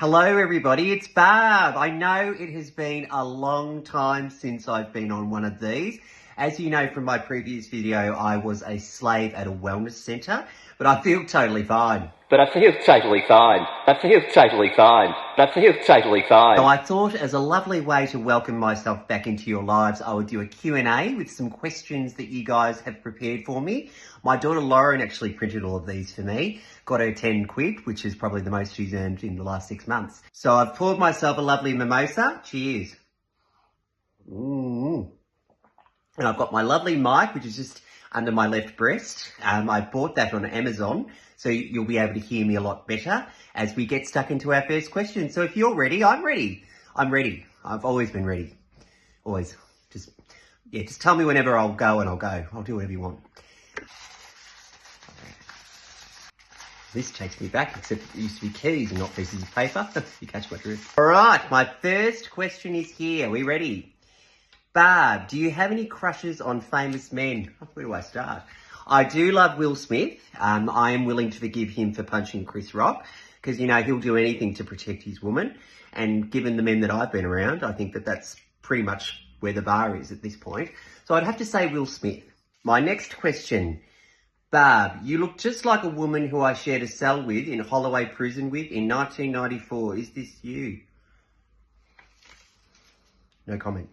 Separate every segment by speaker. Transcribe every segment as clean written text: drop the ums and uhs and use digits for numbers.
Speaker 1: Hello everybody, it's Barb. I know it has been a long time since I've been on one of these. As you know from my previous video, I was a slave at a wellness centre, but I feel totally fine. So I thought as a lovely way to welcome myself back into your lives, I would do a Q&A with some questions that you guys have prepared for me. My daughter Lauren actually printed all of these for me, got her 10 quid, which is probably the most she's earned in the last 6 months. So I've poured myself a lovely mimosa. Cheers. And I've got my lovely mic, which is just under my left breast. I bought that on Amazon, so you'll be able to hear me a lot better as we get stuck into our first question. So if you're ready, I'm ready. I'm ready. I've always been ready. Always. Just tell me whenever I'll go and I'll go. I'll do whatever you want. This takes me back, except it used to be keys and not pieces of paper. You catch my drift. All right, my first question is here. Are we ready? Barb, do you have any crushes on famous men? Where do I start? I do love Will Smith. I am willing to forgive him for punching Chris Rock because, you know, he'll do anything to protect his woman. And given the men that I've been around, I think that that's pretty much where the bar is at this point. So I'd have to say Will Smith. My next question. Barb, you look just like a woman who I shared a cell with in Holloway Prison with in 1994. Is this you? No comment.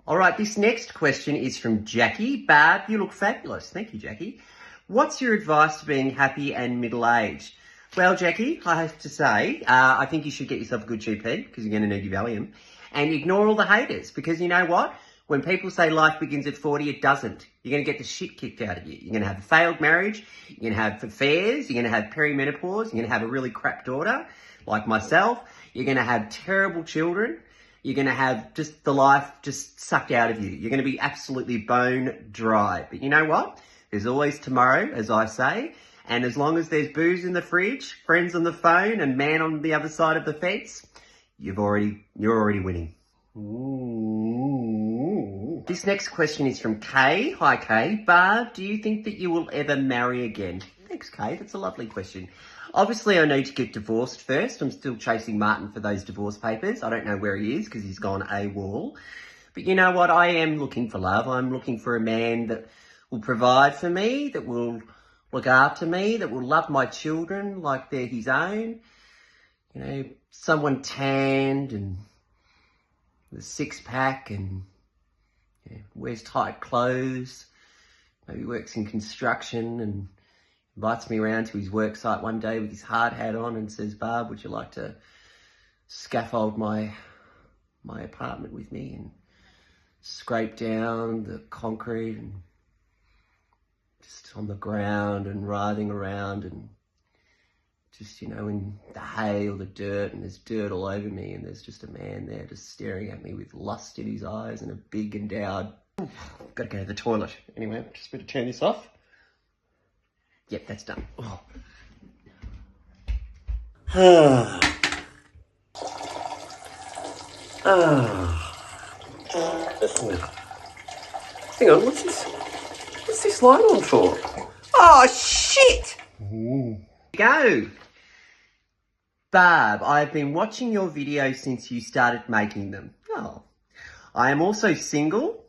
Speaker 1: All right, this next question is from Jackie. Barb, you look fabulous. Thank you, Jackie. What's your advice to being happy and middle-aged? Well, Jackie, I have to say, I think you should get yourself a good GP because you're going to need your Valium. And ignore all the haters because you know what? When people say life begins at 40, it doesn't. You're going to get the shit kicked out of you. You're going to have a failed marriage. You're going to have affairs. You're going to have perimenopause. You're going to have a really crap daughter like myself. You're going to have terrible children. You're going to have just the life just sucked out of you. You're going to be absolutely bone dry. But you know what? There's always tomorrow, as I say. And as long as there's booze in the fridge, friends on the phone, and man on the other side of the fence, you're already winning. Ooh. This next question is from Kay. Hi, Kay. Barb, do you think that you will ever marry again? Thanks, Kay. That's a lovely question. Obviously, I need to get divorced first. I'm still chasing Martin for those divorce papers. I don't know where he is because he's gone AWOL. But you know what? I am looking for love. I'm looking for a man that will provide for me, that will look after me, that will love my children like they're his own. You know, someone tanned and with a six-pack and wears tight clothes, maybe works in construction and invites me around to his work site one day with his hard hat on and says, Barb, would you like to scaffold my apartment with me and scrape down the concrete and just on the ground and writhing around and just, you know, in the hay or the dirt and there's dirt all over me and there's just a man there just staring at me with lust in his eyes and a big endowed... Got to go to the toilet. Anyway, just better turn this off. Yep, that's done. Oh. Hang on, what's this? What's this light on for? Oh, shit! Go! Barb, I've been watching your videos since you started making them. Oh. I am also single,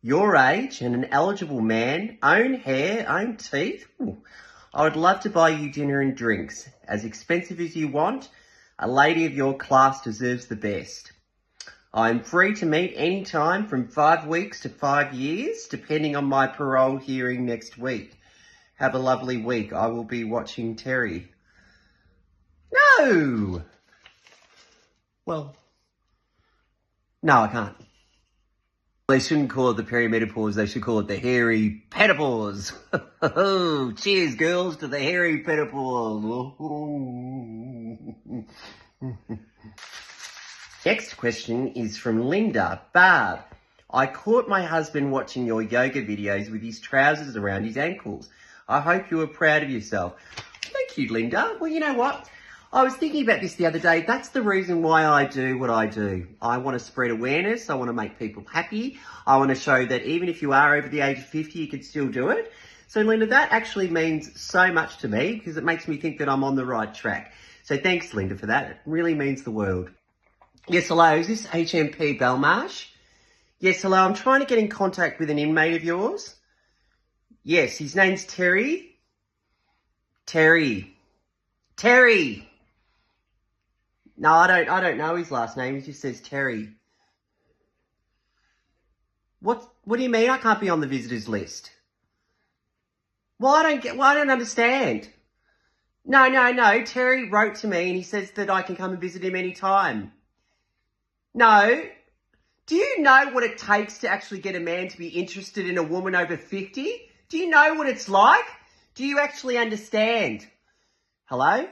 Speaker 1: your age, and an eligible man, own hair, own teeth. Ooh. I would love to buy you dinner and drinks. As expensive as you want, a lady of your class deserves the best. I am free to meet any time from 5 weeks to 5 years, depending on my parole hearing next week. Have a lovely week. I will be watching Terry. No! Well, no, I can't. They shouldn't call it the perimenopause, they should call it the hairy pedipause. Oh, cheers, girls, to the hairy pedipause. Next question is from Linda. Barb, I caught my husband watching your yoga videos with his trousers around his ankles. I hope you were proud of yourself. Thank you, Linda. Well, you know what? I was thinking about this the other day. That's the reason why I do what I do. I want to spread awareness. I want to make people happy. I want to show that even if you are over the age of 50, you can still do it. So, Linda, that actually means so much to me because it makes me think that I'm on the right track. So thanks, Linda, for that. It really means the world. Yes, hello. Is this HMP Belmarsh? Yes, hello. I'm trying to get in contact with an inmate of yours. Yes, his name's Terry. Terry. No, I don't know his last name. He just says Terry. What do you mean I can't be on the visitors list? Well, I don't understand. No. Terry wrote to me and he says that I can come and visit him anytime. No. Do you know what it takes to actually get a man to be interested in a woman over 50? Do you know what it's like? Do you actually understand? Hello?